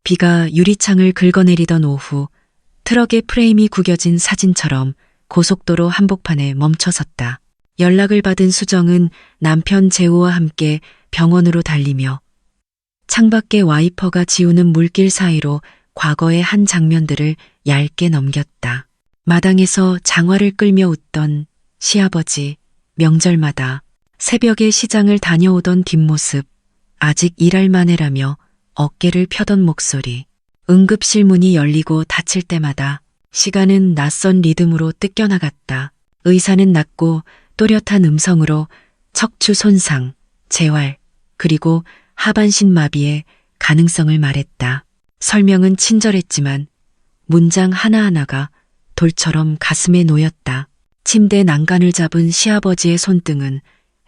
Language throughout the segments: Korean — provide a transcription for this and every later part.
비가 유리창을 긁어내리던 오후 트럭의 프레임이 구겨진 사진처럼 고속도로 한복판에 멈춰섰다. 연락을 받은 수정은 남편 재호와 함께 병원으로 달리며 창밖에 와이퍼가 지우는 물길 사이로 과거의 한 장면들을 얇게 넘겼다. 마당에서 장화를 끌며 웃던 시아버지, 명절마다 새벽에 시장을 다녀오던 뒷모습, 아직 일할 만해라며 어깨를 펴던 목소리, 응급실 문이 열리고 닫힐 때마다 시간은 낯선 리듬으로 뜯겨나갔다. 의사는 낮고 또렷한 음성으로 척추 손상, 재활, 그리고 하반신 마비의 가능성을 말했다. 설명은 친절했지만 문장 하나하나가 돌처럼 가슴에 놓였다. 침대 난간을 잡은 시아버지의 손등은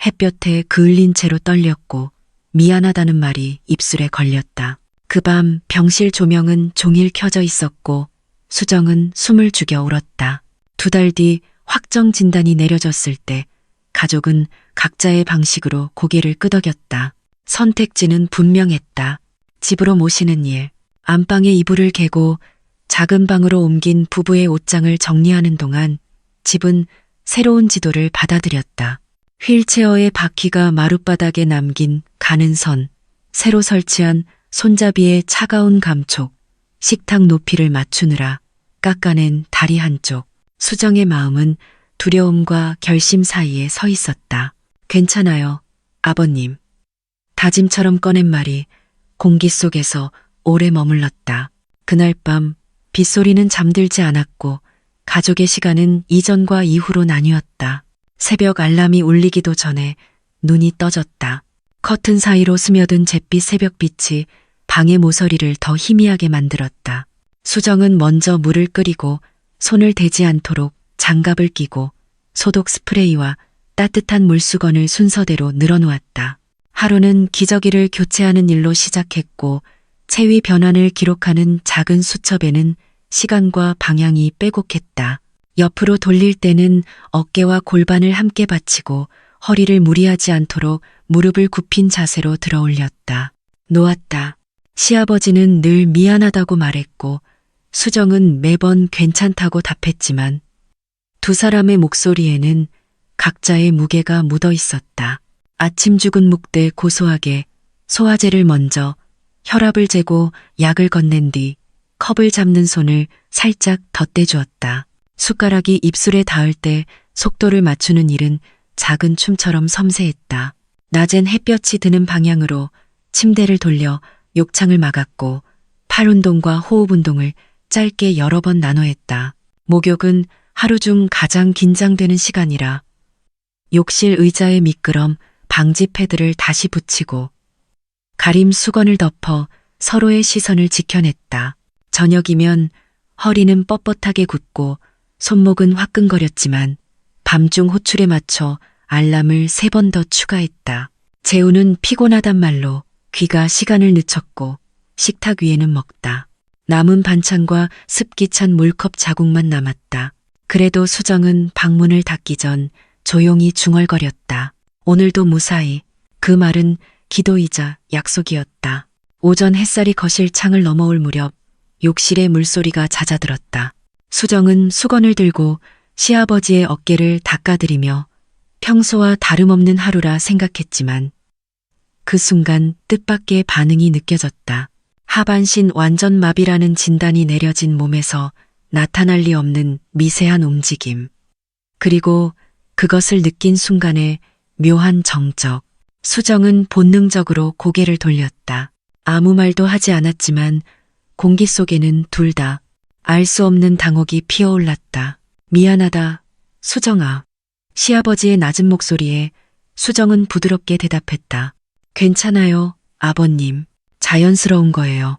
햇볕에 그을린 채로 떨렸고 미안하다는 말이 입술에 걸렸다. 그 밤 병실 조명은 종일 켜져 있었고 수정은 숨을 죽여 울었다. 2달 뒤 확정 진단이 내려졌을 때 가족은 각자의 방식으로 고개를 끄덕였다. 선택지는 분명했다. 집으로 모시는 일, 안방에 이불을 개고 작은 방으로 옮긴 부부의 옷장을 정리하는 동안 집은 새로운 지도를 받아들였다. 휠체어의 바퀴가 마룻바닥에 남긴 가는 선, 새로 설치한 손잡이의 차가운 감촉, 식탁 높이를 맞추느라 깎아낸 다리 한쪽. 수정의 마음은 두려움과 결심 사이에 서 있었다. 괜찮아요, 아버님. 다짐처럼 꺼낸 말이 공기 속에서 오래 머물렀다. 그날 밤 빗소리는 잠들지 않았고 가족의 시간은 이전과 이후로 나뉘었다. 새벽 알람이 울리기도 전에 눈이 떠졌다. 커튼 사이로 스며든 잿빛 새벽빛이 방의 모서리를 더 희미하게 만들었다. 수정은 먼저 물을 끓이고 손을 대지 않도록 장갑을 끼고 소독 스프레이와 따뜻한 물수건을 순서대로 늘어놓았다. 하루는 기저귀를 교체하는 일로 시작했고 체위 변환을 기록하는 작은 수첩에는 시간과 방향이 빼곡했다. 옆으로 돌릴 때는 어깨와 골반을 함께 받치고 허리를 무리하지 않도록 무릎을 굽힌 자세로 들어 올렸다. 놓았다. 시아버지는 늘 미안하다고 말했고 수정은 매번 괜찮다고 답했지만 두 사람의 목소리에는 각자의 무게가 묻어 있었다. 아침 죽은 묵되 고소하게 소화제를 먼저 혈압을 재고 약을 건넨 뒤 컵을 잡는 손을 살짝 덧대주었다. 숟가락이 입술에 닿을 때 속도를 맞추는 일은 작은 춤처럼 섬세했다. 낮엔 햇볕이 드는 방향으로 침대를 돌려 욕창을 막았고 팔 운동과 호흡 운동을 짧게 여러 번 나눠 했다. 목욕은 하루 중 가장 긴장되는 시간이라 욕실 의자에 미끄럼 방지 패드를 다시 붙이고 가림 수건을 덮어 서로의 시선을 지켜냈다. 저녁이면 허리는 뻣뻣하게 굳고 손목은 화끈거렸지만 밤중 호출에 맞춰 알람을 3번 더 추가했다. 재우는 피곤하단 말로 귀가 시간을 늦췄고 식탁 위에는 먹다. 남은 반찬과 습기 찬 물컵 자국만 남았다. 그래도 수정은 방문을 닫기 전 조용히 중얼거렸다. 오늘도 무사히. 그 말은 기도이자 약속이었다. 오전 햇살이 거실 창을 넘어올 무렵 욕실의 물소리가 잦아들었다. 수정은 수건을 들고 시아버지의 어깨를 닦아드리며 평소와 다름없는 하루라 생각했지만 그 순간 뜻밖의 반응이 느껴졌다. 하반신 완전 마비라는 진단이 내려진 몸에서 나타날 리 없는 미세한 움직임. 그리고 그것을 느낀 순간에 묘한 정적. 수정은 본능적으로 고개를 돌렸다. 아무 말도 하지 않았지만 공기 속에는 둘 다 알 수 없는 당혹이 피어올랐다. 미안하다, 수정아. 시아버지의 낮은 목소리에 수정은 부드럽게 대답했다. 괜찮아요, 아버님. 자연스러운 거예요.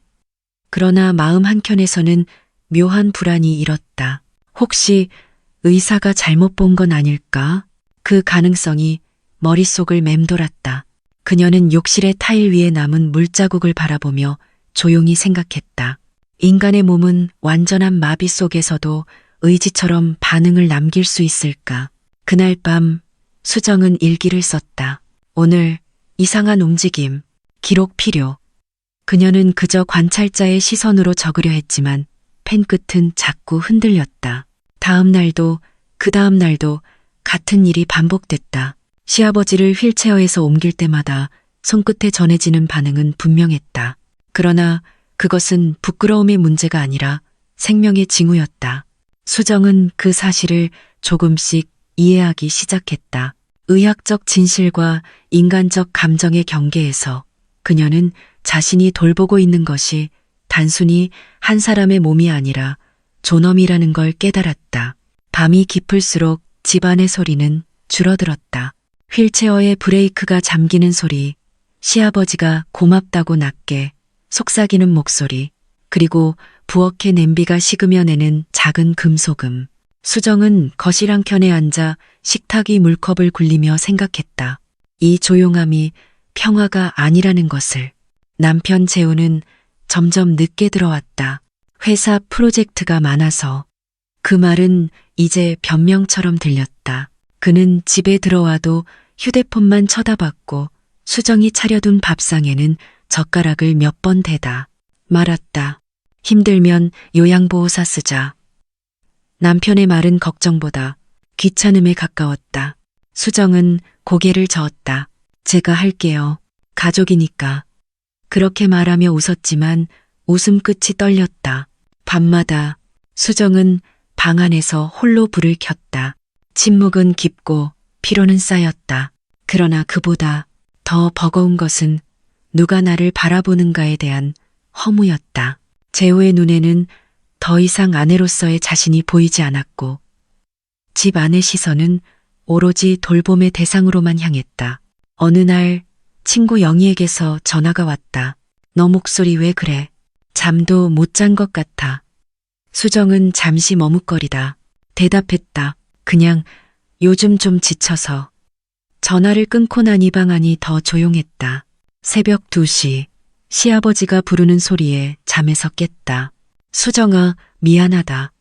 그러나 마음 한켠에서는 묘한 불안이 일었다. 혹시 의사가 잘못 본 건 아닐까? 그 가능성이 머릿속을 맴돌았다. 그녀는 욕실의 타일 위에 남은 물자국을 바라보며 조용히 생각했다. 인간의 몸은 완전한 마비 속에서도 의지처럼 반응을 남길 수 있을까? 그날 밤 수정은 일기를 썼다. 오늘 이상한 움직임, 기록 필요. 그녀는 그저 관찰자의 시선으로 적으려 했지만 펜 끝은 자꾸 흔들렸다. 다음 날도 그 다음 날도 같은 일이 반복됐다. 시아버지를 휠체어에서 옮길 때마다 손끝에 전해지는 반응은 분명했다. 그러나 그것은 부끄러움의 문제가 아니라 생명의 징후였다. 수정은 그 사실을 조금씩 이해하기 시작했다. 의학적 진실과 인간적 감정의 경계에서 그녀는 자신이 돌보고 있는 것이 단순히 한 사람의 몸이 아니라 존엄이라는 걸 깨달았다. 밤이 깊을수록 집안의 소리는 줄어들었다. 휠체어의 브레이크가 잠기는 소리, 시아버지가 고맙다고 낮게 속삭이는 목소리, 그리고 부엌의 냄비가 식으며 내는 작은 금소금. 수정은 거실 한켠에 앉아 식탁위 물컵을 굴리며 생각했다. 이 조용함이 평화가 아니라는 것을. 남편 재우는 점점 늦게 들어왔다. 회사 프로젝트가 많아서. 그 말은 이제 변명처럼 들렸다. 그는 집에 들어와도 휴대폰만 쳐다봤고 수정이 차려둔 밥상에는 젓가락을 몇 번 대다 말았다. 힘들면 요양보호사 쓰자. 남편의 말은 걱정보다 귀찮음에 가까웠다. 수정은 고개를 저었다. 제가 할게요. 가족이니까. 그렇게 말하며 웃었지만 웃음 끝이 떨렸다. 밤마다 수정은 방 안에서 홀로 불을 켰다. 침묵은 깊고 피로는 쌓였다. 그러나 그보다 더 버거운 것은 누가 나를 바라보는가에 대한 허무였다. 재호의 눈에는 더 이상 아내로서의 자신이 보이지 않았고 집 안의 시선은 오로지 돌봄의 대상으로만 향했다. 어느 날 친구 영희에게서 전화가 왔다. 너 목소리 왜 그래? 잠도 못 잔 것 같아. 수정은 잠시 머뭇거리다 대답했다. 그냥 요즘 좀 지쳐서. 전화를 끊고 난 이 방 안이 더 조용했다. 새벽 2시 시아버지가 부르는 소리에 잠에서 깼다. 수정아, 미안하다.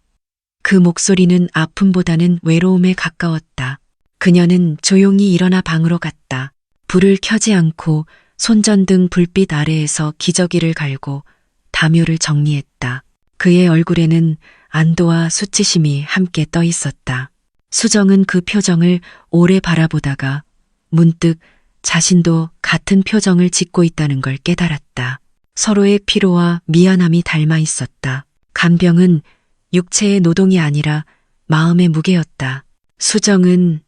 그 목소리는 아픔보다는 외로움에 가까웠다. 그녀는 조용히 일어나 방으로 갔다. 불을 켜지 않고 손전등 불빛 아래에서 기저귀를 갈고 담요를 정리했다. 그의 얼굴에는 안도와 수치심이 함께 떠 있었다. 수정은 그 표정을 오래 바라보다가 문득 자신도 같은 표정을 짓고 있다는 걸 깨달았다. 서로의 피로와 미안함이 닮아 있었다. 간병은 육체의 노동이 아니라 마음의 무게였다. 수정은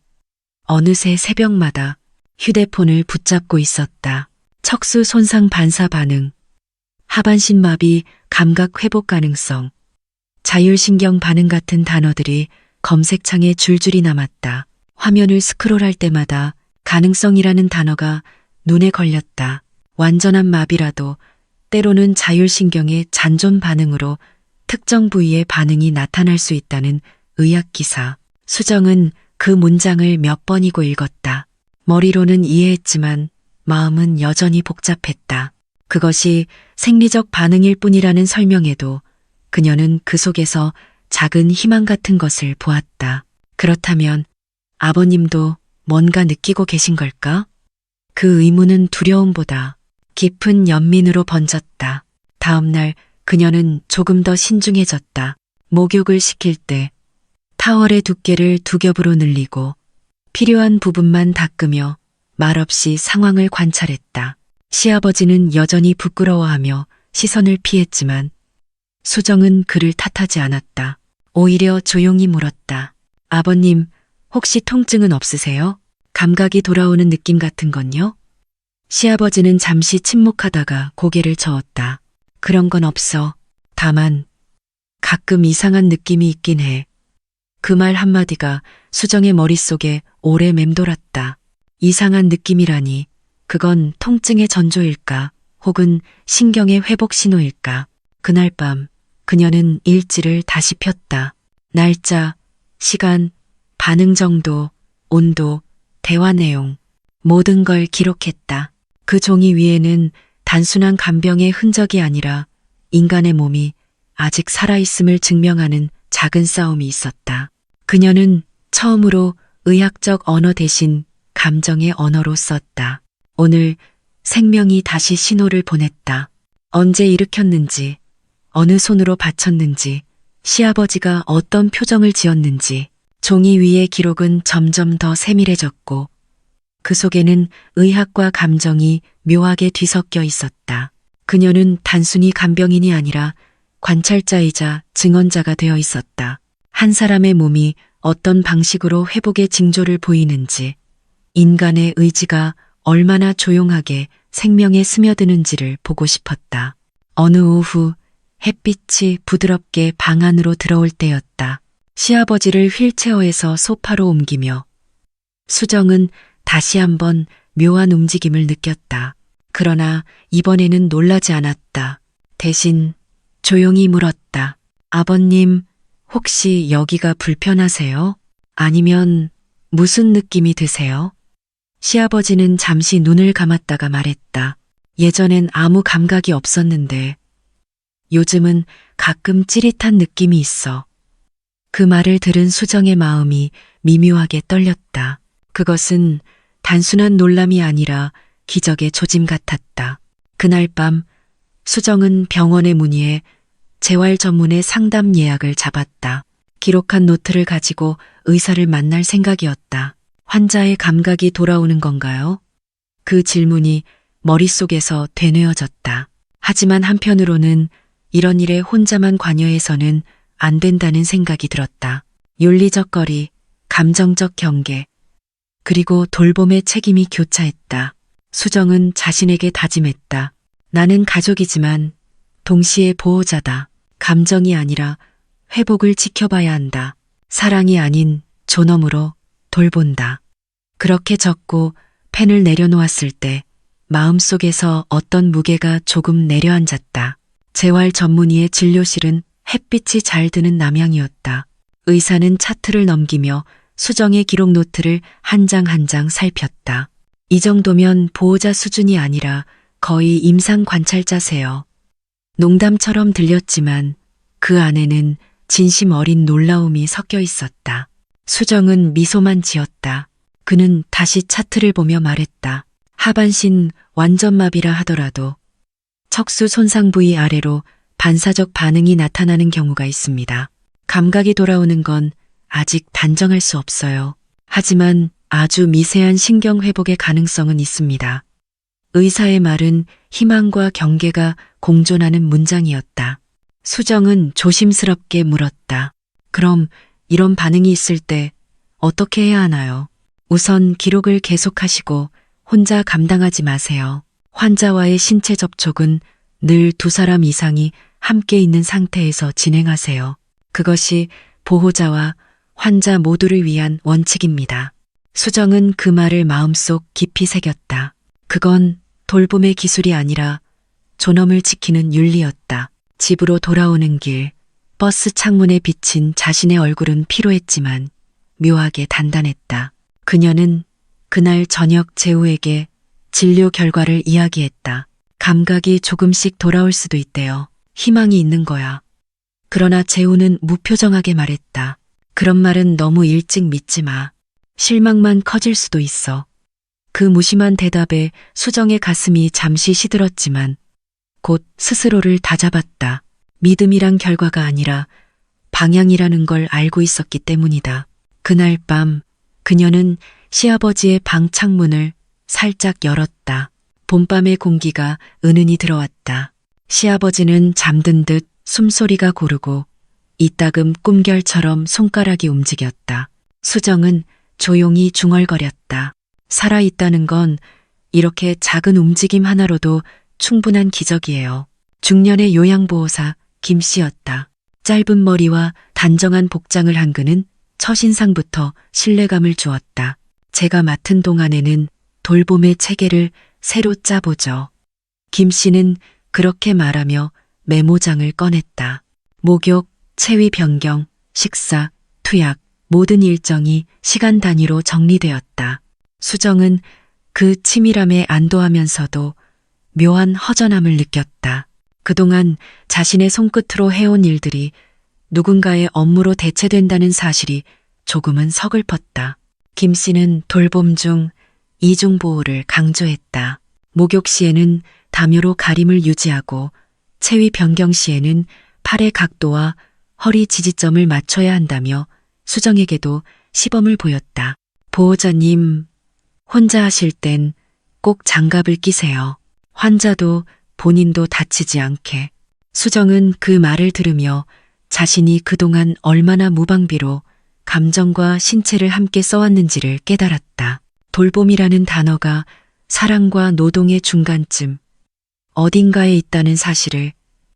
어느새 새벽마다 휴대폰을 붙잡고 있었다. 척수 손상 반사 반응, 하반신 마비 감각 회복 가능성, 자율신경 반응 같은 단어들이 검색창에 줄줄이 남았다. 화면을 스크롤할 때마다 가능성이라는 단어가 눈에 걸렸다. 완전한 마비라도 때로는 자율신경의 잔존 반응으로 특정 부위의 반응이 나타날 수 있다는 의학 기사. 수정은 그 문장을 몇 번이고 읽었다. 머리로는 이해했지만 마음은 여전히 복잡했다. 그것이 생리적 반응일 뿐이라는 설명에도 그녀는 그 속에서 작은 희망 같은 것을 보았다. 그렇다면 아버님도 뭔가 느끼고 계신 걸까? 그 의문은 두려움보다 깊은 연민으로 번졌다. 다음 날 그녀는 조금 더 신중해졌다. 목욕을 시킬 때 타월의 두께를 2겹으로 늘리고 필요한 부분만 닦으며 말없이 상황을 관찰했다. 시아버지는 여전히 부끄러워하며 시선을 피했지만 수정은 그를 탓하지 않았다. 오히려 조용히 물었다. 아버님, 혹시 통증은 없으세요? 감각이 돌아오는 느낌 같은 건요? 시아버지는 잠시 침묵하다가 고개를 저었다. 그런 건 없어. 다만 가끔 이상한 느낌이 있긴 해. 그 말 한마디가 수정의 머릿속에 오래 맴돌았다. 이상한 느낌이라니, 그건 통증의 전조일까? 혹은 신경의 회복 신호일까? 그날 밤 그녀는 일지를 다시 폈다. 날짜, 시간, 반응 정도, 온도, 대화 내용, 모든 걸 기록했다. 그 종이 위에는 단순한 간병의 흔적이 아니라 인간의 몸이 아직 살아있음을 증명하는 작은 싸움이 있었다. 그녀는 처음으로 의학적 언어 대신 감정의 언어로 썼다. 오늘 생명이 다시 신호를 보냈다. 언제 일으켰는지, 어느 손으로 바쳤는지, 시아버지가 어떤 표정을 지었는지, 종이 위의 기록은 점점 더 세밀해졌고 그 속에는 의학과 감정이 묘하게 뒤섞여 있었다. 그녀는 단순히 간병인이 아니라 관찰자이자 증언자가 되어 있었다. 한 사람의 몸이 어떤 방식으로 회복의 징조를 보이는지, 인간의 의지가 얼마나 조용하게 생명에 스며드는지를 보고 싶었다. 어느 오후 햇빛이 부드럽게 방 안으로 들어올 때였다. 시아버지를 휠체어에서 소파로 옮기며 수정은 다시 한번 묘한 움직임을 느꼈다. 그러나 이번에는 놀라지 않았다. 대신 조용히 물었다. 아버님, 혹시 여기가 불편하세요? 아니면 무슨 느낌이 드세요? 시아버지는 잠시 눈을 감았다가 말했다. 예전엔 아무 감각이 없었는데 요즘은 가끔 찌릿한 느낌이 있어. 그 말을 들은 수정의 마음이 미묘하게 떨렸다. 그것은 단순한 놀람이 아니라 기적의 조짐 같았다. 그날 밤 수정은 병원의 문의에 재활 전문의 상담 예약을 잡았다. 기록한 노트를 가지고 의사를 만날 생각이었다. 환자의 감각이 돌아오는 건가요? 그 질문이 머릿속에서 되뇌어졌다. 하지만 한편으로는 이런 일에 혼자만 관여해서는 안 된다는 생각이 들었다. 윤리적 거리, 감정적 경계, 그리고 돌봄의 책임이 교차했다. 수정은 자신에게 다짐했다. 나는 가족이지만 동시에 보호자다. 감정이 아니라 회복을 지켜봐야 한다. 사랑이 아닌 존엄으로 돌본다. 그렇게 적고 펜을 내려놓았을 때 마음속에서 어떤 무게가 조금 내려앉았다. 재활 전문의의 진료실은 햇빛이 잘 드는 남향이었다. 의사는 차트를 넘기며 수정의 기록 노트를 한 장 한 장 살폈다. 이 정도면 보호자 수준이 아니라 거의 임상 관찰자세요. 농담처럼 들렸지만 그 안에는 진심 어린 놀라움이 섞여 있었다. 수정은 미소만 지었다. 그는 다시 차트를 보며 말했다. 하반신 완전마비라 하더라도 척수 손상 부위 아래로 반사적 반응이 나타나는 경우가 있습니다. 감각이 돌아오는 건 아직 단정할 수 없어요. 하지만 아주 미세한 신경 회복의 가능성은 있습니다. 의사의 말은 희망과 경계가 공존하는 문장이었다. 수정은 조심스럽게 물었다. 그럼 이런 반응이 있을 때 어떻게 해야 하나요? 우선 기록을 계속하시고 혼자 감당하지 마세요. 환자와의 신체 접촉은 늘 두 사람 이상이 함께 있는 상태에서 진행하세요. 그것이 보호자와 환자 모두를 위한 원칙입니다. 수정은 그 말을 마음속 깊이 새겼다. 그건 돌봄의 기술이 아니라 존엄을 지키는 윤리였다. 집으로 돌아오는 길, 버스 창문에 비친 자신의 얼굴은 피로했지만 묘하게 단단했다. 그녀는 그날 저녁 재우에게 진료 결과를 이야기했다. 감각이 조금씩 돌아올 수도 있대요. 희망이 있는 거야. 그러나 재우는 무표정하게 말했다. 그런 말은 너무 일찍 믿지 마. 실망만 커질 수도 있어. 그 무심한 대답에 수정의 가슴이 잠시 시들었지만 곧 스스로를 다잡았다. 믿음이란 결과가 아니라 방향이라는 걸 알고 있었기 때문이다. 그날 밤 그녀는 시아버지의 방 창문을 살짝 열었다. 봄밤의 공기가 은은히 들어왔다. 시아버지는 잠든 듯 숨소리가 고르고 이따금 꿈결처럼 손가락이 움직였다. 수정은 조용히 중얼거렸다. 살아있다는 건 이렇게 작은 움직임 하나로도 충분한 기적이에요. 중년의 요양보호사 김 씨였다. 짧은 머리와 단정한 복장을 한 그는 첫인상부터 신뢰감을 주었다. 제가 맡은 동안에는 돌봄의 체계를 새로 짜보죠. 김 씨는 그렇게 말하며 메모장을 꺼냈다. 목욕, 체위 변경, 식사, 투약, 모든 일정이 시간 단위로 정리되었다. 수정은 그 치밀함에 안도하면서도 묘한 허전함을 느꼈다. 그동안 자신의 손끝으로 해온 일들이 누군가의 업무로 대체된다는 사실이 조금은 서글펐다. 김 씨는 돌봄 중 이중 보호를 강조했다. 목욕 시에는 담요로 가림을 유지하고 체위 변경 시에는 팔의 각도와 허리 지지점을 맞춰야 한다며 수정에게도 시범을 보였다. 보호자님, 혼자 하실 땐 꼭 장갑을 끼세요. 환자도 본인도 다치지 않게. 수정은 그 말을 들으며 자신이 그동안 얼마나 무방비로 감정과 신체를 함께 써왔는지를 깨달았다. 돌봄이라는 단어가 사랑과 노동의 중간쯤 어딘가에 있다는 사실을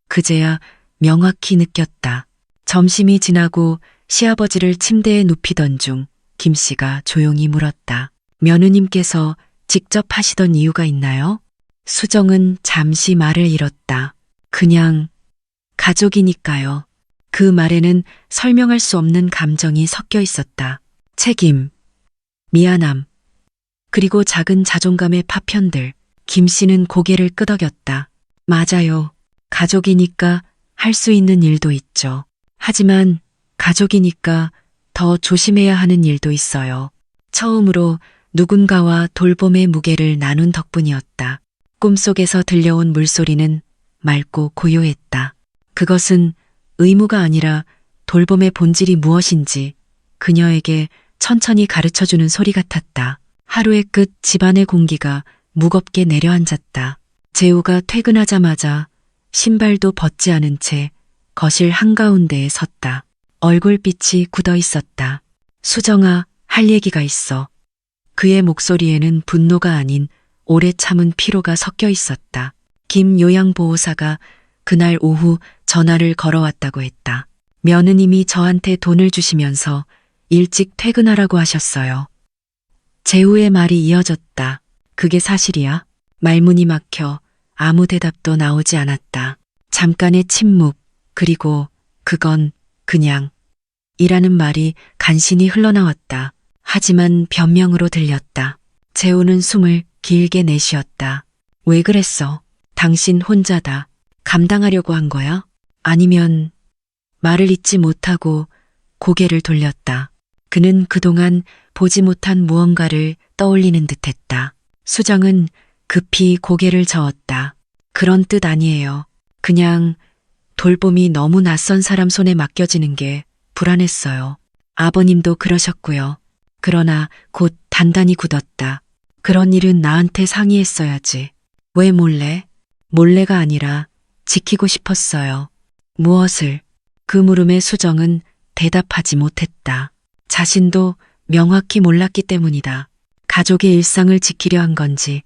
그제야 명확히 느꼈다. 점심이 지나고 시아버지를 침대에 눕히던 중 김 씨가 조용히 물었다. 며느님께서 직접 하시던 이유가 있나요? 수정은 잠시 말을 잃었다. 그냥 가족이니까요. 그 말에는 설명할 수 없는 감정이 섞여 있었다. 책임, 미안함, 그리고 작은 자존감의 파편들. 김 씨는 고개를 끄덕였다. 맞아요. 가족이니까 할 수 있는 일도 있죠. 하지만 가족이니까 더 조심해야 하는 일도 있어요. 처음으로 누군가와 돌봄의 무게를 나눈 덕분이었다. 꿈속에서 들려온 물소리는 맑고 고요했다. 그것은 의무가 아니라 돌봄의 본질이 무엇인지 그녀에게 천천히 가르쳐주는 소리 같았다. 하루의 끝 집안의 공기가 무겁게 내려앉았다. 재우가 퇴근하자마자 신발도 벗지 않은 채 거실 한가운데에 섰다. 얼굴빛이 굳어 있었다. 수정아, 할 얘기가 있어. 그의 목소리에는 분노가 아닌 오래 참은 피로가 섞여 있었다. 김 요양보호사가 그날 오후 전화를 걸어왔다고 했다. 며느님이 저한테 돈을 주시면서 일찍 퇴근하라고 하셨어요. 재우의 말이 이어졌다. 그게 사실이야? 말문이 막혀 아무 대답도 나오지 않았다. 잠깐의 침묵, 그리고 그건 그냥 이라는 말이 간신히 흘러나왔다. 하지만 변명으로 들렸다. 재우는 숨을 길게 내쉬었다. 왜 그랬어? 당신 혼자다. 감당하려고 한 거야? 아니면 말을 잇지 못하고 고개를 돌렸다. 그는 그동안 보지 못한 무언가를 떠올리는 듯했다. 수정은 급히 고개를 저었다. 그런 뜻 아니에요. 그냥 돌봄이 너무 낯선 사람 손에 맡겨지는 게 불안했어요. 아버님도 그러셨고요. 그러나 곧 단단히 굳었다. 그런 일은 나한테 상의했어야지. 왜 몰래? 몰래가 아니라 지키고 싶었어요. 무엇을? 그 물음에 수정은 대답하지 못했다. 자신도 명확히 몰랐기 때문이다. 가족의 일상을 지키려 한 건지,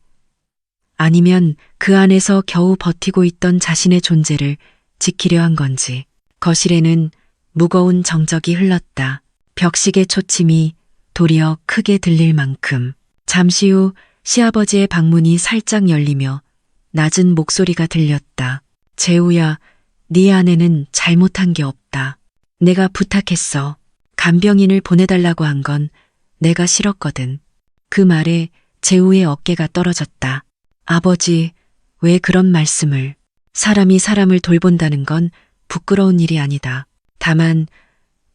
아니면 그 안에서 겨우 버티고 있던 자신의 존재를 지키려 한 건지. 거실에는 무거운 정적이 흘렀다. 벽식의 초침이 도리어 크게 들릴 만큼. 잠시 후 시아버지의 방문이 살짝 열리며 낮은 목소리가 들렸다. 재우야, 네 아내는 잘못한 게 없다. 내가 부탁했어. 간병인을 보내달라고 한 건 내가 싫었거든. 그 말에 재우의 어깨가 떨어졌다. 아버지, 왜 그런 말씀을. 사람이 사람을 돌본다는 건 부끄러운 일이 아니다. 다만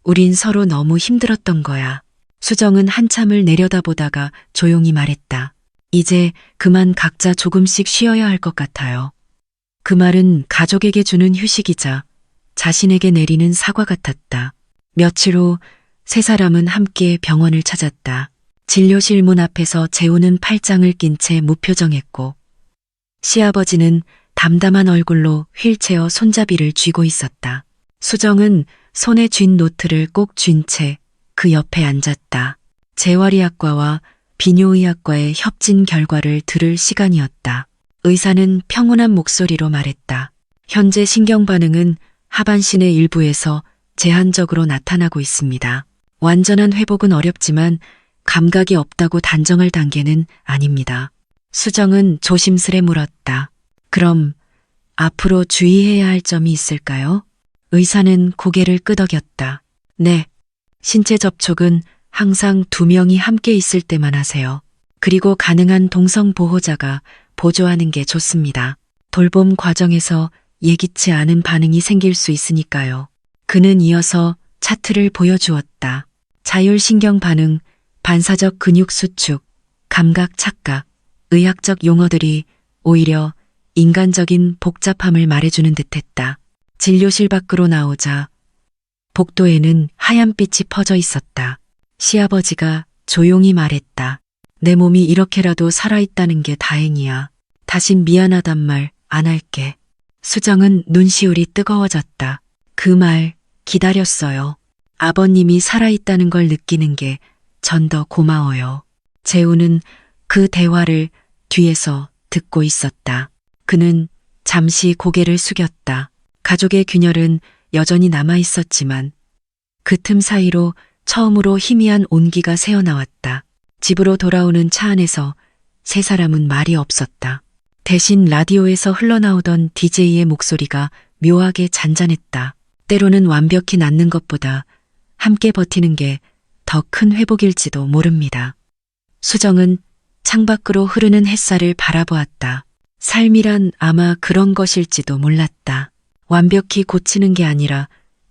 우린 서로 너무 힘들었던 거야. 수정은 한참을 내려다보다가 조용히 말했다. 이제 그만 각자 조금씩 쉬어야 할 것 같아요. 그 말은 가족에게 주는 휴식이자 자신에게 내리는 사과 같았다. 며칠 후 세 사람은 함께 병원을 찾았다. 진료실 문 앞에서 재우는 팔짱을 낀 채 무표정했고 시아버지는 담담한 얼굴로 휠체어 손잡이를 쥐고 있었다. 수정은 손에 쥔 노트를 꼭 쥔 채 그 옆에 앉았다. 재활의학과와 비뇨의학과의 협진 결과를 들을 시간이었다. 의사는 평온한 목소리로 말했다. 현재 신경 반응은 하반신의 일부에서 제한적으로 나타나고 있습니다. 완전한 회복은 어렵지만 감각이 없다고 단정할 단계는 아닙니다. 수정은 조심스레 물었다. 그럼 앞으로 주의해야 할 점이 있을까요? 의사는 고개를 끄덕였다. 네. 신체 접촉은 항상 2명이 함께 있을 때만 하세요. 그리고 가능한 동성 보호자가 보조하는 게 좋습니다. 돌봄 과정에서 예기치 않은 반응이 생길 수 있으니까요. 그는 이어서 차트를 보여주었다. 자율신경 반응, 반사적 근육 수축, 감각 착각, 의학적 용어들이 오히려 인간적인 복잡함을 말해주는 듯했다. 진료실 밖으로 나오자 복도에는 하얀빛이 퍼져 있었다. 시아버지가 조용히 말했다. 내 몸이 이렇게라도 살아있다는 게 다행이야. 다신 미안하단 말 안 할게. 수정은 눈시울이 뜨거워졌다. 그 말 기다렸어요. 아버님이 살아있다는 걸 느끼는 게 전 더 고마워요. 재우는 그 대화를 뒤에서 듣고 있었다. 그는 잠시 고개를 숙였다. 가족의 균열은 여전히 남아 있었지만 그 틈 사이로 처음으로 희미한 온기가 새어나왔다. 집으로 돌아오는 차 안에서 세 사람은 말이 없었다. 대신 라디오에서 흘러나오던 DJ의 목소리가 묘하게 잔잔했다. 때로는 완벽히 낫는 것보다 함께 버티는 게 더 큰 회복일지도 모릅니다. 수정은 창밖으로 흐르는 햇살을 바라보았다. 삶이란 아마 그런 것일지도 몰랐다. 완벽히 고치는 게 아니라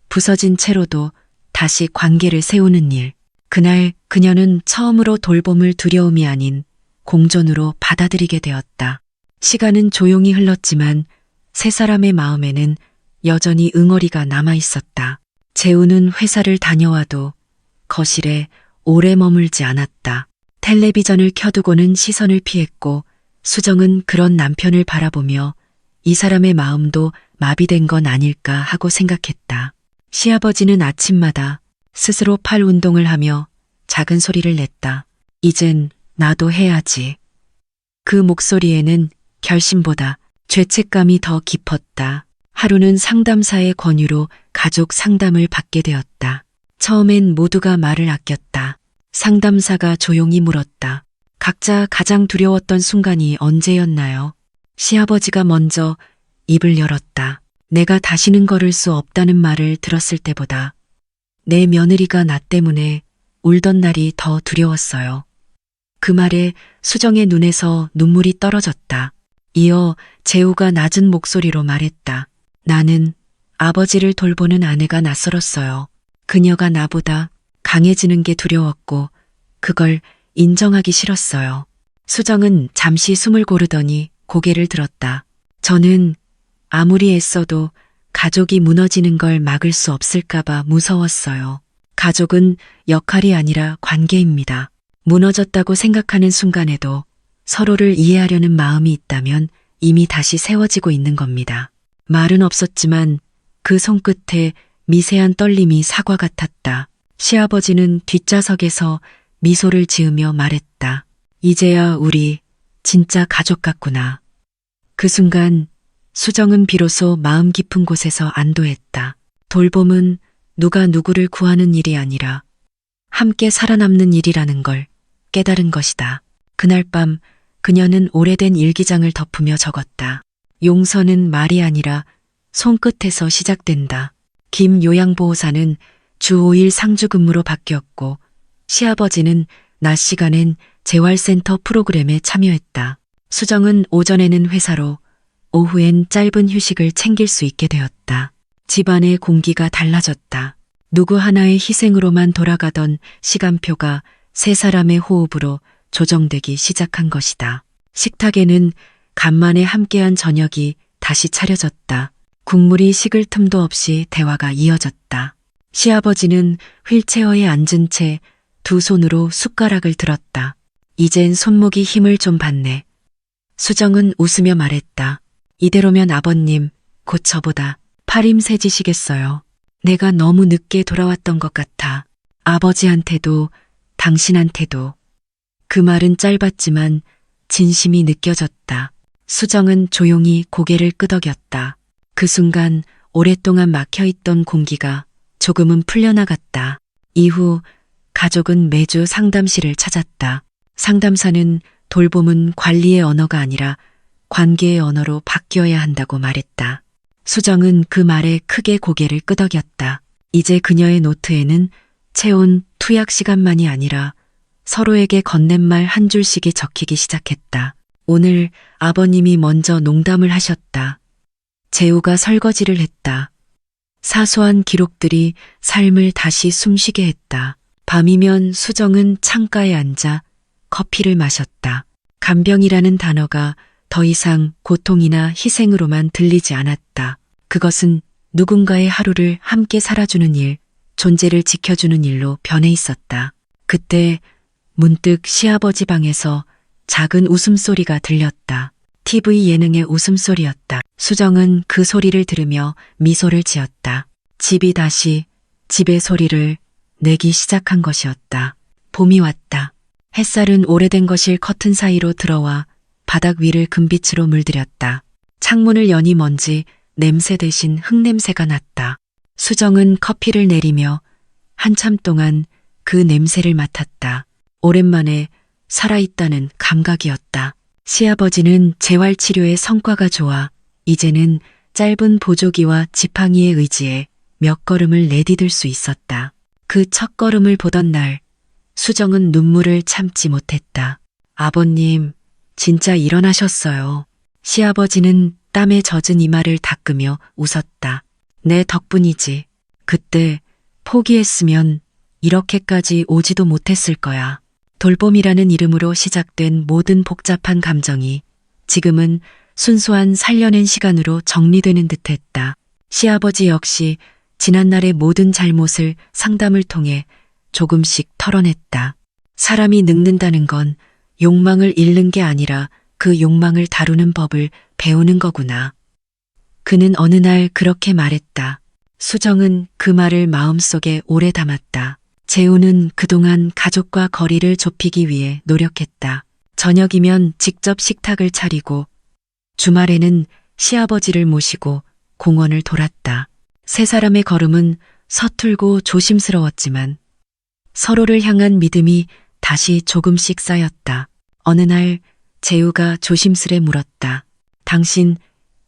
부서진 채로도 다시 관계를 세우는 일. 그날 그녀는 처음으로 돌봄을 두려움이 아닌 공존으로 받아들이게 되었다. 시간은 조용히 흘렀지만 세 사람의 마음에는 여전히 응어리가 남아 있었다. 재우는 회사를 다녀와도 거실에 오래 머물지 않았다. 텔레비전을 켜두고는 시선을 피했고 수정은 그런 남편을 바라보며 이 사람의 마음도 마비된 건 아닐까 하고 생각했다. 시아버지는 아침마다 스스로 팔 운동을 하며 작은 소리를 냈다. 이젠 나도 해야지. 그 목소리에는 결심보다 죄책감이 더 깊었다. 하루는 상담사의 권유로 가족 상담을 받게 되었다. 처음엔 모두가 말을 아꼈다. 상담사가 조용히 물었다. 각자 가장 두려웠던 순간이 언제였나요? 시아버지가 먼저 입을 열었다. 내가 다시는 걸을 수 없다는 말을 들었을 때보다 내 며느리가 나 때문에 울던 날이 더 두려웠어요. 그 말에 수정의 눈에서 눈물이 떨어졌다. 이어 재우가 낮은 목소리로 말했다. 나는 아버지를 돌보는 아내가 낯설었어요. 그녀가 나보다 강해지는 게 두려웠고 그걸 인정하기 싫었어요. 수정은 잠시 숨을 고르더니 고개를 들었다. 저는 아무리 애써도 가족이 무너지는 걸 막을 수 없을까봐 무서웠어요. 가족은 역할이 아니라 관계입니다. 무너졌다고 생각하는 순간에도 서로를 이해하려는 마음이 있다면 이미 다시 세워지고 있는 겁니다. 말은 없었지만 그 손끝에 미세한 떨림이 사과 같았다. 시아버지는 뒷좌석에서 미소를 지으며 말했다. 이제야 우리 진짜 가족 같구나. 그 순간 수정은 비로소 마음 깊은 곳에서 안도했다. 돌봄은 누가 누구를 구하는 일이 아니라 함께 살아남는 일이라는 걸 깨달은 것이다. 그날 밤 그녀는 오래된 일기장을 덮으며 적었다. 용서는 말이 아니라 손끝에서 시작된다. 김 요양보호사는 주 5일 상주 근무로 바뀌었고 시아버지는 낮 시간엔 재활센터 프로그램에 참여했다. 수정은 오전에는 회사로 오후엔 짧은 휴식을 챙길 수 있게 되었다. 집안의 공기가 달라졌다. 누구 하나의 희생으로만 돌아가던 시간표가 세 사람의 호흡으로 조정되기 시작한 것이다. 식탁에는 간만에 함께한 저녁이 다시 차려졌다. 국물이 식을 틈도 없이 대화가 이어졌다. 시아버지는 휠체어에 앉은 채 두 손으로 숟가락을 들었다. 이젠 손목이 힘을 좀 받네. 수정은 웃으며 말했다. 이대로면 아버님, 곧 저보다 파림새지시겠어요. 내가 너무 늦게 돌아왔던 것 같아. 아버지한테도 당신한테도. 그 말은 짧았지만 진심이 느껴졌다. 수정은 조용히 고개를 끄덕였다. 그 순간 오랫동안 막혀있던 공기가 조금은 풀려나갔다. 이후 가족은 매주 상담실을 찾았다. 상담사는 돌봄은 관리의 언어가 아니라 관계의 언어로 바뀌어야 한다고 말했다. 수정은 그 말에 크게 고개를 끄덕였다. 이제 그녀의 노트에는 채운 투약 시간만이 아니라 서로에게 건넨 말 한 줄씩이 적히기 시작했다. 오늘 아버님이 먼저 농담을 하셨다. 재우가 설거지를 했다. 사소한 기록들이 삶을 다시 숨쉬게 했다. 밤이면 수정은 창가에 앉아 커피를 마셨다. 간병이라는 단어가 더 이상 고통이나 희생으로만 들리지 않았다. 그것은 누군가의 하루를 함께 살아주는 일, 존재를 지켜주는 일로 변해 있었다. 그때 문득 시아버지 방에서 작은 웃음소리가 들렸다. TV 예능의 웃음소리였다. 수정은 그 소리를 들으며 미소를 지었다. 집이 다시 집의 소리를 내기 시작한 것이었다. 봄이 왔다. 햇살은 오래된 거실 커튼 사이로 들어와 바닥 위를 금빛으로 물들였다. 창문을 여니 먼지 냄새 대신 흙냄새가 났다. 수정은 커피를 내리며 한참 동안 그 냄새를 맡았다. 오랜만에 살아있다는 감각이었다. 시아버지는 재활치료의 성과가 좋아 이제는 짧은 보조기와 지팡이에 의지해 몇 걸음을 내디딜 수 있었다. 그 첫 걸음을 보던 날 수정은 눈물을 참지 못했다. 아버님, 진짜 일어나셨어요. 시아버지는 땀에 젖은 이마를 닦으며 웃었다. 내 덕분이지. 그때 포기했으면 이렇게까지 오지도 못했을 거야. 돌봄이라는 이름으로 시작된 모든 복잡한 감정이 지금은 순수한 살려낸 시간으로 정리되는 듯했다. 시아버지 역시 지난날의 모든 잘못을 상담을 통해 조금씩 털어냈다. 사람이 늙는다는 건 욕망을 잃는 게 아니라 그 욕망을 다루는 법을 배우는 거구나. 그는 어느 날 그렇게 말했다. 수정은 그 말을 마음속에 오래 담았다. 재우는 그동안 가족과 거리를 좁히기 위해 노력했다. 저녁이면 직접 식탁을 차리고 주말에는 시아버지를 모시고 공원을 돌았다. 세 사람의 걸음은 서툴고 조심스러웠지만 서로를 향한 믿음이 다시 조금씩 쌓였다. 어느 날 재우가 조심스레 물었다. 당신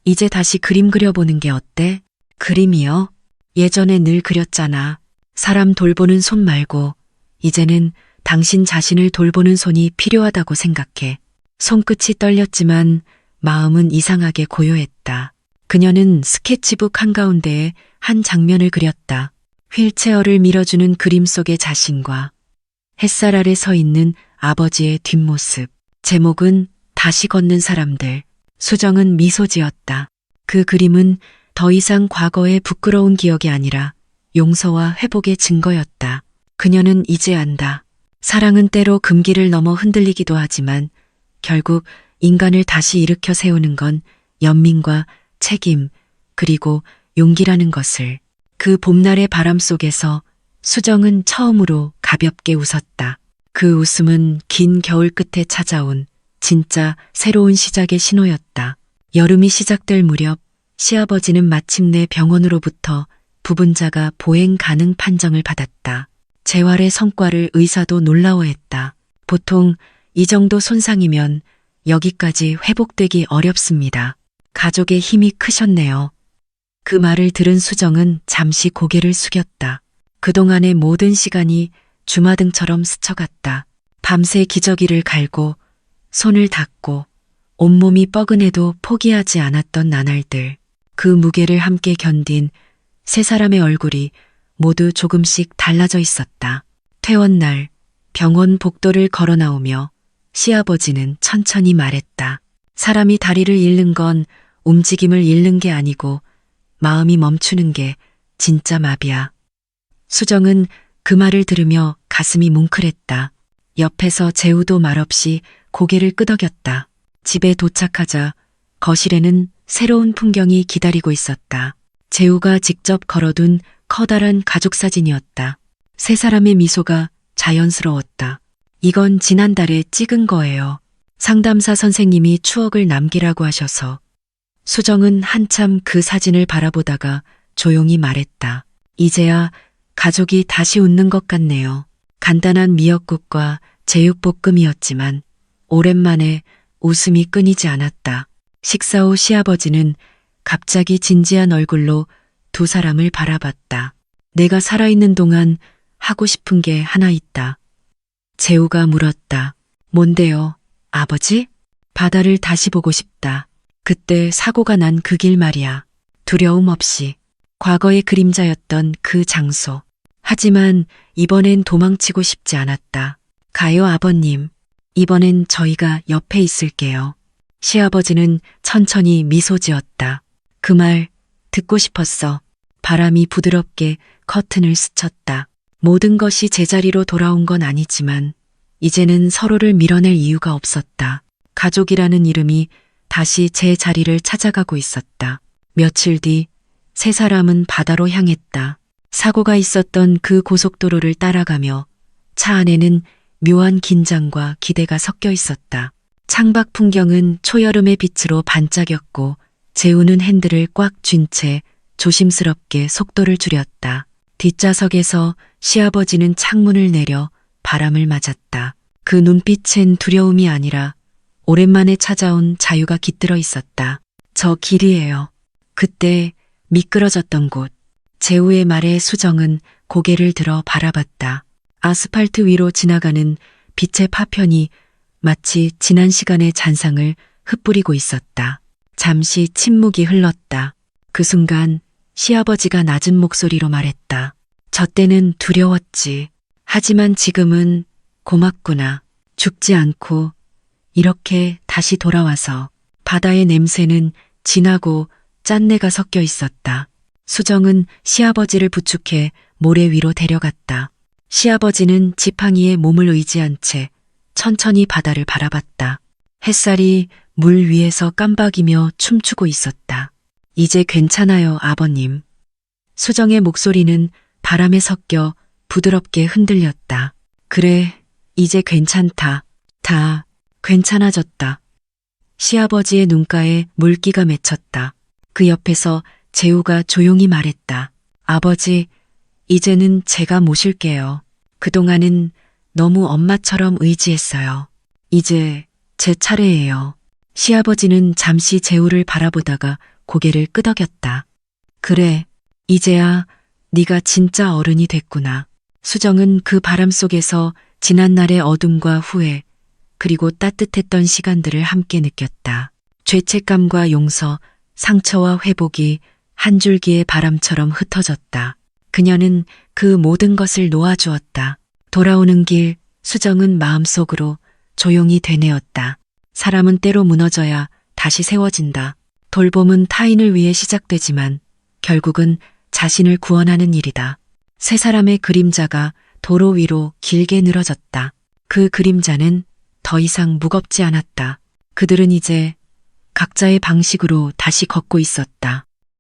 이제 다시 그림 그려보는 게 어때? 그림이요? 예전에 늘 그렸잖아. 사람 돌보는 손 말고 이제는 당신 자신을 돌보는 손이 필요하다고 생각해. 손끝이 떨렸지만 마음은 이상하게 고요했다. 그녀는 스케치북 한가운데에 한 장면을 그렸다. 휠체어를 밀어주는 그림 속의 자신과 햇살 아래 서 있는 아버지의 뒷모습. 제목은 다시 걷는 사람들. 수정은 미소 지었다. 그 그림은 더 이상 과거의 부끄러운 기억이 아니라 용서와 회복의 증거였다. 그녀는 이제 안다. 사랑은 때로 금기를 넘어 흔들리기도 하지만 결국 인간을 다시 일으켜 세우는 건 연민과 책임 그리고 용기라는 것을. 그 봄날의 바람 속에서 수정은 처음으로 가볍게 웃었다. 그 웃음은 긴 겨울 끝에 찾아온 진짜 새로운 시작의 신호였다. 여름이 시작될 무렵 시아버지는 마침내 병원으로부터 부분자가 보행 가능 판정을 받았다. 재활의 성과를 의사도 놀라워했다. 보통 이 정도 손상이면 여기까지 회복되기 어렵습니다. 가족의 힘이 크셨네요. 그 말을 들은 수정은 잠시 고개를 숙였다. 그동안의 모든 시간이 주마등처럼 스쳐갔다. 밤새 기저귀를 갈고 손을 닦고 온몸이 뻐근해도 포기하지 않았던 나날들. 그 무게를 함께 견딘 세 사람의 얼굴이 모두 조금씩 달라져 있었다. 퇴원날 병원 복도를 걸어 나오며 시아버지는 천천히 말했다. 사람이 다리를 잃는 건 움직임을 잃는 게 아니고 마음이 멈추는 게 진짜 마비야. 수정은 그 말을 들으며 가슴이 뭉클했다. 옆에서 재우도 말없이 고개를 끄덕였다. 집에 도착하자 거실에는 새로운 풍경이 기다리고 있었다. 재우가 직접 걸어둔 커다란 가족 사진이었다. 세 사람의 미소가 자연스러웠다. 이건 지난달에 찍은 거예요. 상담사 선생님이 추억을 남기라고 하셔서. 수정은 한참 그 사진을 바라보다가 조용히 말했다. 이제야 가족이 다시 웃는 것 같네요. 간단한 미역국과 제육볶음이었지만 오랜만에 웃음이 끊이지 않았다. 식사 후 시아버지는 갑자기 진지한 얼굴로 두 사람을 바라봤다. 내가 살아있는 동안 하고 싶은 게 하나 있다. 재우가 물었다. 뭔데요, 아버지? 바다를 다시 보고 싶다. 그때 사고가 난 그 길 말이야. 두려움 없이. 과거의 그림자였던 그 장소. 하지만 이번엔 도망치고 싶지 않았다. 가요, 아버님. 이번엔 저희가 옆에 있을게요. 시아버지는 천천히 미소 지었다. 그 말 듣고 싶었어. 바람이 부드럽게 커튼을 스쳤다. 모든 것이 제자리로 돌아온 건 아니지만 이제는 서로를 밀어낼 이유가 없었다. 가족이라는 이름이 다시 제 자리를 찾아가고 있었다. 며칠 뒤 세 사람은 바다로 향했다. 사고가 있었던 그 고속도로를 따라가며 차 안에는 묘한 긴장과 기대가 섞여 있었다. 창밖 풍경은 초여름의 빛으로 반짝였고 재우는 핸들을 꽉 쥔 채 조심스럽게 속도를 줄였다. 뒷좌석에서 시아버지는 창문을 내려 바람을 맞았다. 그 눈빛엔 두려움이 아니라 오랜만에 찾아온 자유가 깃들어 있었다. 저 길이에요. 그때 미끄러졌던 곳. 재우의 말에 수정은 고개를 들어 바라봤다. 아스팔트 위로 지나가는 빛의 파편이 마치 지난 시간의 잔상을 흩뿌리고 있었다. 잠시 침묵이 흘렀다. 그 순간 시아버지가 낮은 목소리로 말했다. 저 때는 두려웠지. 하지만 지금은 고맙구나. 죽지 않고 이렇게 다시 돌아와서. 바다의 냄새는 진하고 짠내가 섞여 있었다. 수정은 시아버지를 부축해 모래 위로 데려갔다. 시아버지는 지팡이에 몸을 의지한 채 천천히 바다를 바라봤다. 햇살이 물 위에서 깜박이며 춤추고 있었다. 이제 괜찮아요, 아버님. 수정의 목소리는 바람에 섞여 부드럽게 흔들렸다. 그래, 이제 괜찮다. 다 괜찮아졌다. 시아버지의 눈가에 물기가 맺혔다. 그 옆에서 재우가 조용히 말했다. 아버지, 이제는 제가 모실게요. 그동안은 너무 엄마처럼 의지했어요. 이제 제 차례예요. 시아버지는 잠시 재우를 바라보다가 고개를 끄덕였다. 그래, 이제야 네가 진짜 어른이 됐구나. 수정은 그 바람 속에서 지난날의 어둠과 후회, 그리고 따뜻했던 시간들을 함께 느꼈다. 죄책감과 용서, 상처와 회복이 한 줄기의 바람처럼 흩어졌다. 그녀는 그 모든 것을 놓아주었다. 돌아오는 길, 수정은 마음속으로 조용히 되뇌었다. 사람은 때로 무너져야 다시 세워진다. 돌봄은 타인을 위해 시작되지만 결국은 자신을 구원하는 일이다. 세 사람의 그림자가 도로 위로 길게 늘어졌다. 그 그림자는 더 이상 무겁지 않았다. 그들은 이제 각자의 방식으로 다시 걷고 있었다.